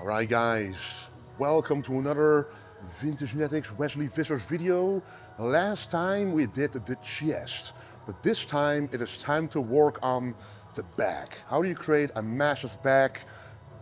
Alright guys, welcome to another Vintage Genetics Wesley Vissers video. Last time we did the chest, but this time it is time to work on the back. How do you create a massive back?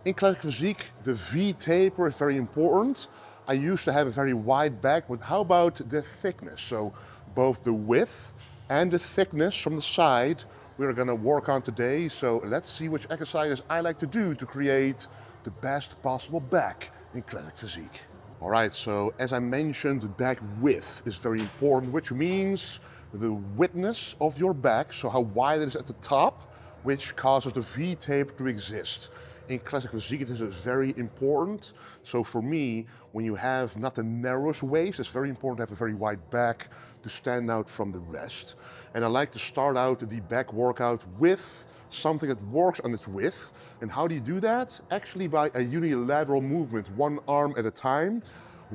In classic physique, the V taper is very important. I used to have a very wide back, but how about the thickness? So both the width and the thickness from the side we're gonna work on today. So let's see which exercises I like to do to create the best possible back in classic physique. All right, so as I mentioned, the back width is very important, which means the widthness of your back, so how wide it is at the top, which causes the V taper to exist. In classic physique, this is very important. So for me, when you have not the narrowest waist, it's very important to have a very wide back to stand out from the rest. And I like to start out the back workout with something that works on its width. And how do you do that? Actually by a unilateral movement, one arm at a time.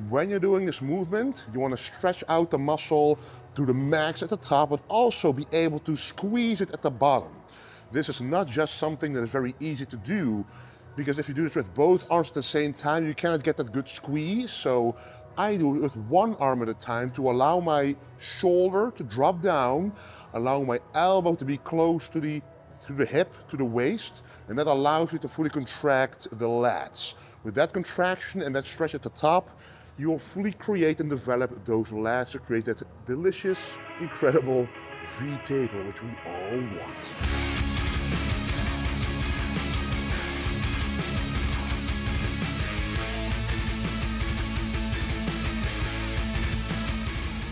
When you're doing this movement, you want to stretch out the muscle to the max at the top, but also be able to squeeze it at the bottom. This is not just something that is very easy to do, because if you do this with both arms at the same time, you cannot get that good squeeze. So I do it with one arm at a time to allow my shoulder to drop down, allow my elbow to be close to the hip, to the waist, and that allows you to fully contract the lats. With that contraction and that stretch at the top, you will fully create and develop those lats to create that delicious, incredible V taper, which we all want.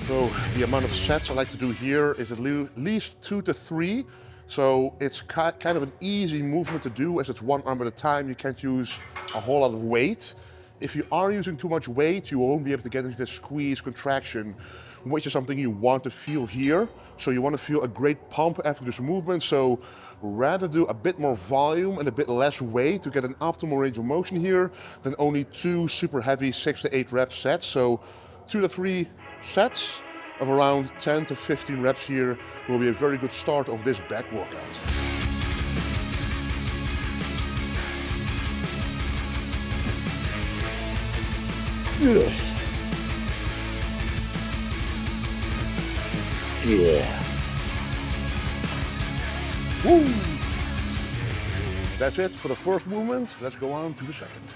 So the amount of sets I like to do here is at least 2 to 3. So it's kind of an easy movement to do as it's one arm at a time. You can't use a whole lot of weight. If you are using too much weight, you won't be able to get into the squeeze contraction, which is something you want to feel here. So you want to feel a great pump after this movement. So rather do a bit more volume and a bit less weight to get an optimal range of motion here than only 2 super heavy 6 to 8 rep sets. So 2 to 3 sets of around 10 to 15 reps here will be a very good start of this back workout. Yeah. Woo. That's it for the first movement. Let's go on to the second.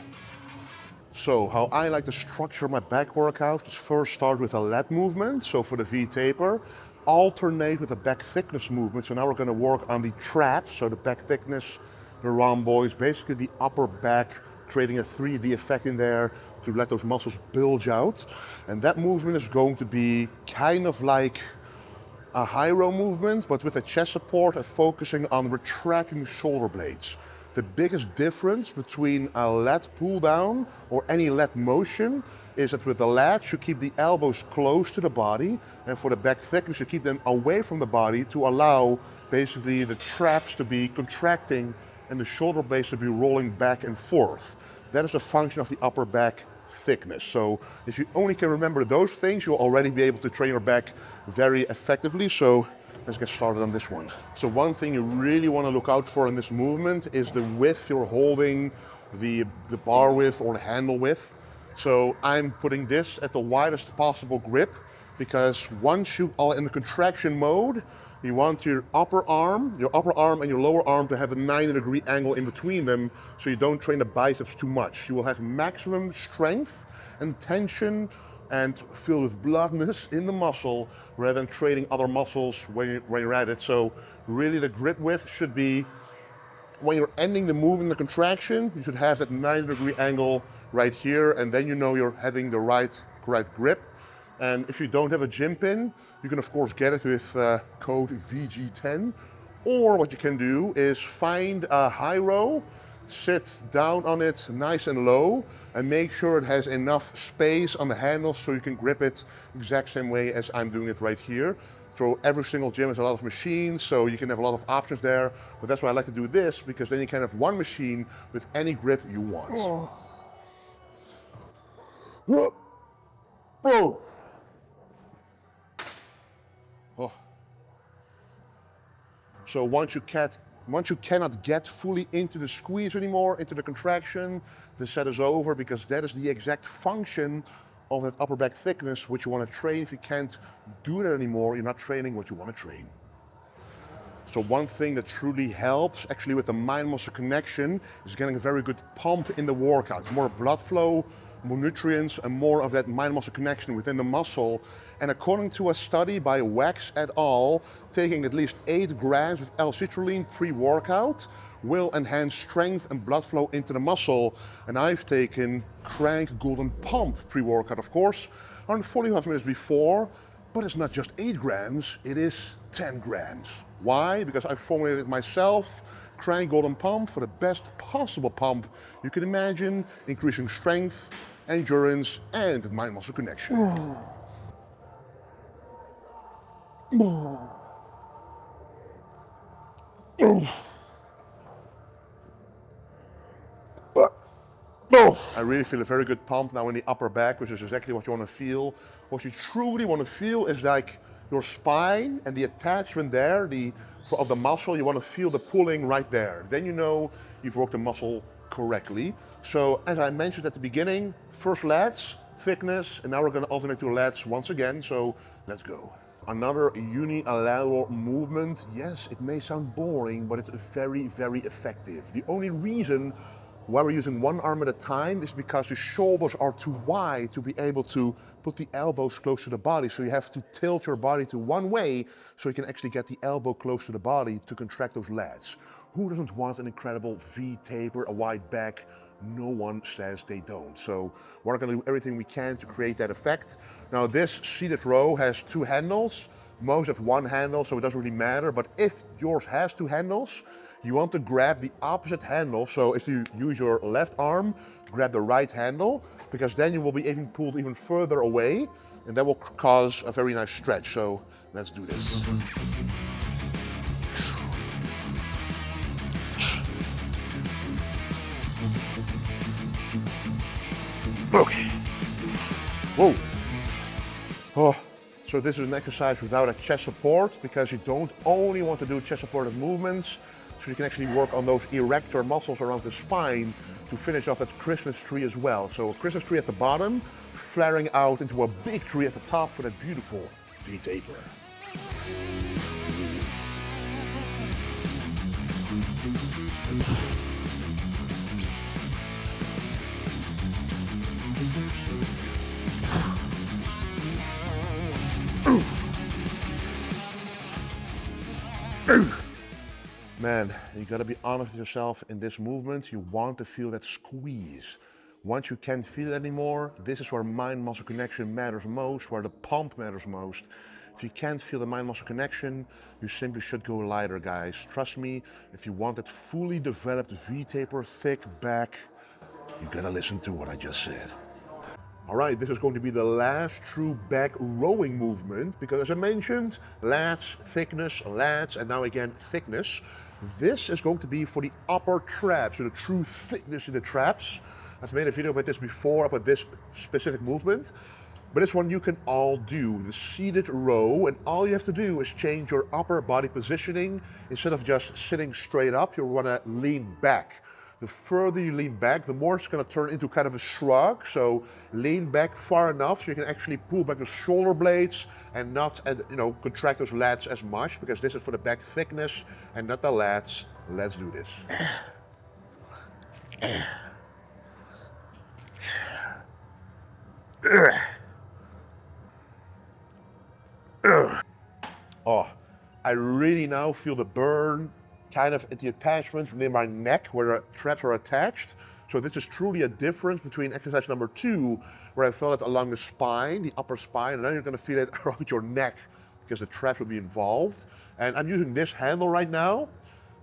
So how I like to structure my back workout is first start with a lat movement. So for the V taper, alternate with a back thickness movement. So now we're going to work on the traps. So the back thickness, the rhomboids, basically the upper back, creating a 3D effect in there to let those muscles bulge out. And that movement is going to be kind of like a high row movement, but with a chest support and focusing on retracting the shoulder blades. The biggest difference between a lat pull down or any lat motion is that with the lats you keep the elbows close to the body, and for the back thickness you keep them away from the body to allow basically the traps to be contracting and the shoulder blades to be rolling back and forth. That is the function of the upper back thickness. So if you only can remember those things, you'll already be able to train your back very effectively. So let's get started on this one. So one thing you really want to look out for in this movement is the width you're holding the bar with or the handle with. So I'm putting this at the widest possible grip, because once you are in the contraction mode, you want your upper arm and your lower arm to have a 90-degree angle in between them, so you don't train the biceps too much. You will have maximum strength and tension and filled with bloodness in the muscle rather than training other muscles when you're at it. So really the grip width should be, when you're ending the movement, the contraction, you should have that 90-degree angle right here, and then you know you're having the correct grip. And if you don't have a gym pin, you can of course get it with code VG10. Or what you can do is find a high row, sit down on it nice and low, and make sure it has enough space on the handles so you can grip it exact same way as I'm doing it right here. So every single gym has a lot of machines, so you can have a lot of options there. But that's why I like to do this, because then you can have one machine with any grip you want. So once you Once you cannot get fully into the squeeze anymore, into the contraction, the set is over, because that is the exact function of that upper back thickness which you want to train. If you can't do that anymore, you're not training what you want to train. So one thing that truly helps actually with the mind-muscle connection is getting a very good pump in the workout. More blood flow, more nutrients, and more of that mind-muscle connection within the muscle. And according to a study by Wesley et al., taking at least 8 grams of L-citrulline pre-workout will enhance strength and blood flow into the muscle. And I've taken Crank Golden Pump pre-workout, of course, around 45 minutes before, but it's not just 8 grams, it is 10 grams. Why? Because I formulated it myself, Crank Golden Pump, for the best possible pump you can imagine, increasing strength, endurance, and mind-muscle connection. I really feel a very good pump now in the upper back, which is exactly what you want to feel. What you truly want to feel is like your spine and the attachment there, of the muscle. You want to feel the pulling right there. Then you know you've worked the muscle correctly. So as I mentioned at the beginning, first lats, thickness, and now we're going to alternate to lats once again. So let's go. Another unilateral movement. Yes, it may sound boring, but it's very, very effective. The only reason why we're using one arm at a time is because the shoulders are too wide to be able to put the elbows close to the body. So you have to tilt your body to one way so you can actually get the elbow close to the body to contract those lats. Who doesn't want an incredible V taper, a wide back? No one says they don't. So we're going to do everything we can to create that effect. Now this seated row has 2 handles. Most have 1 handle, so it doesn't really matter. But if yours has 2 handles, you want to grab the opposite handle. So if you use your left arm, grab the right handle, because then you will be pulled even further away, and that will cause a very nice stretch. So let's do this. Okay. Whoa. Oh. So this is an exercise without a chest support, because you don't only want to do chest supported movements, so you can actually work on those erector muscles around the spine to finish off that Christmas tree as well. So a Christmas tree at the bottom, flaring out into a big tree at the top for that beautiful V taper. Man, you gotta be honest with yourself in this movement. You want to feel that squeeze. Once you can't feel it anymore, this is where mind-muscle connection matters most, where the pump matters most. If you can't feel the mind-muscle connection, you simply should go lighter, guys. Trust me, if you want that fully developed V-taper, thick back, you gotta listen to what I just said. All right, this is going to be the last true back rowing movement, because as I mentioned, lats, thickness, lats, and now again, thickness. This is going to be for the upper traps, so the true thickness in the traps. I've made a video about this before, about this specific movement, but it's one you can all do, the seated row, and all you have to do is change your upper body positioning. Instead of just sitting straight up, you want to lean back. The further you lean back, the more it's going to turn into kind of a shrug. So lean back far enough so you can actually pull back the shoulder blades and not, contract those lats as much, because this is for the back thickness and not the lats. Let's do this. Oh, I really now feel the burn kind of at the attachments near my neck where the traps are attached. So this is truly a difference between exercise number 2, where I felt it along the spine, the upper spine, and then you're going to feel it around your neck because the traps will be involved. And I'm using this handle right now.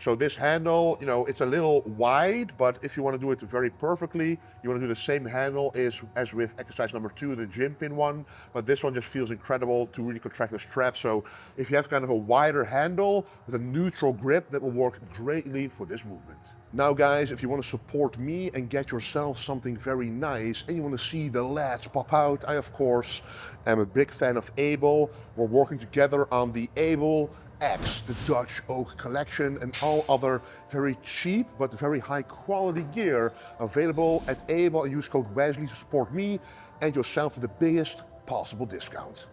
So this handle, it's a little wide, but if you want to do it very perfectly, you want to do the same handle as with exercise number 2, the gym pin one, but this one just feels incredible to really contract the strap. So if you have kind of a wider handle with a neutral grip, that will work greatly for this movement. Now guys, if you want to support me and get yourself something very nice and you want to see the lats pop out, I of course am a big fan of Able. We're working together on the Able X, the Dutch Oak Collection, and all other very cheap but very high quality gear available at Able, and use code Wesley to support me and yourself for the biggest possible discount.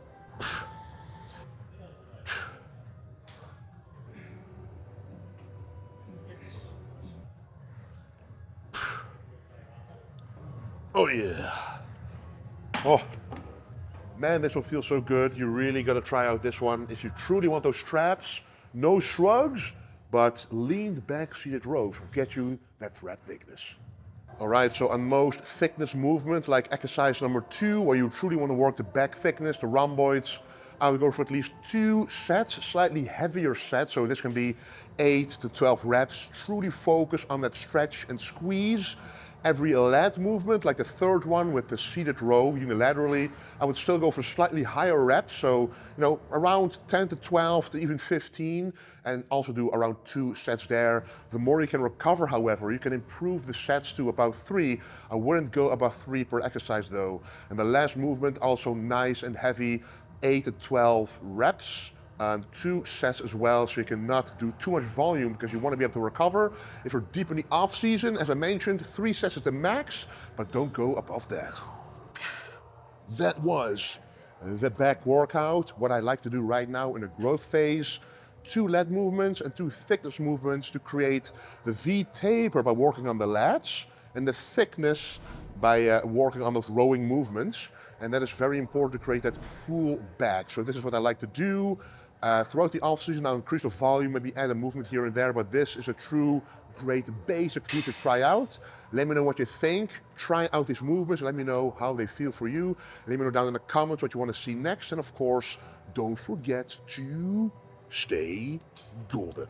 Oh yeah. Oh, man, this one feels so good. You really gotta try out this one. If you truly want those straps, no shrugs, but leaned back seated rows will get you that thread thickness. All right, so on most thickness movements, like exercise number 2, where you truly want to work the back thickness, the rhomboids, I would go for at least 2 sets, slightly heavier sets. So this can be 8 to 12 reps. Truly focus on that stretch and squeeze. Every lat movement, like the third one with the seated row unilaterally, I would still go for slightly higher reps. So, around 10 to 12 to even 15, and also do around 2 sets there. The more you can recover, however, you can improve the sets to about 3. I wouldn't go above 3 per exercise though. And the last movement, also nice and heavy, 8 to 12 reps. And 2 sets as well, so you cannot do too much volume because you want to be able to recover. If you're deep in the off season, as I mentioned, 3 sets is the max, but don't go above that. That was the back workout. What I like to do right now in the growth phase, 2 lat movements and 2 thickness movements to create the V taper by working on the lats, and the thickness by working on those rowing movements. And that is very important to create that full back. So this is what I like to do. Throughout the off season, I'll increase the volume, maybe add a movement here and there, but this is a true great basic for you to try out. Let me know what you think. Try out these movements and let me know how they feel for you. Let me know down in the comments what you want to see next. And of course, don't forget to stay golden.